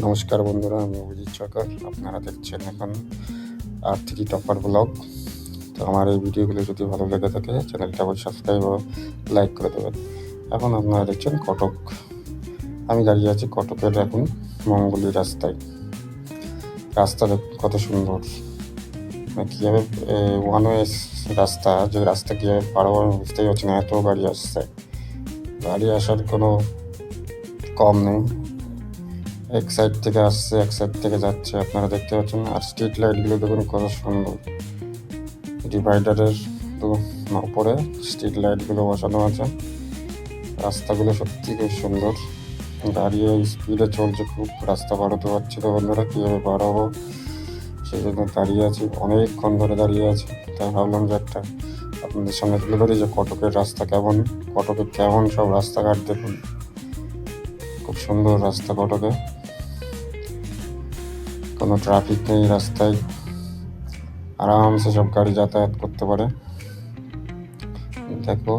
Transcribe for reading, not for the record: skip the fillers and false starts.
নমস্কার বন্ধুরা, আমি অভিজিৎ সরকার। আপনারা দেখছেন এখন R3 টপার ব্লগ। তো আমার এই ভিডিওগুলো যদি ভালো লেগে থাকে চ্যানেলটা অবশ্যই সাবস্ক্রাইব ও লাইক করে দেবেন। এখন আপনারা দেখছেন কটক। আমি দাঁড়িয়ে আছি কটকের এখন মঙ্গলি রাস্তায়। রাস্তা দেখুন কত সুন্দর, কীভাবে ওয়ান ওয়ে রাস্তা, যে রাস্তা কীভাবে পার হবো আমি বুঝতেই পারছি না। এত গাড়ি আসছে, গাড়ি আসার কোনো কম নেই। এক সাইড থেকে আসছে, এক সাইড থেকে যাচ্ছে, আপনারা দেখতে পাচ্ছেন। আর স্ট্রিট লাইটগুলো দেখুন কত সুন্দর। ডিভাইডারের উপরে স্ট্রিট লাইটগুলো বসানো আছে। রাস্তাগুলো সত্যি খুব সুন্দর। গাড়িও স্পিডে চলছে খুব, রাস্তা পার হতে পারছি তো বন্ধুরা, কীভাবে পার হবো সেই জন্য দাঁড়িয়ে আছি, অনেকক্ষণ ধরে দাঁড়িয়ে আছি। তাই ভাবলাম যে একটা আপনাদের সামনে তুলে ধরি যে কটকের রাস্তা কেমন, কটকে কেমন সব রাস্তাঘাট দেখুন। খুব সুন্দর রাস্তা কটকে, কোনো ট্রাফিক নেই রাস্তায়, আরামসে সব গাড়ি যাতায়াত করতে পারে। দেখো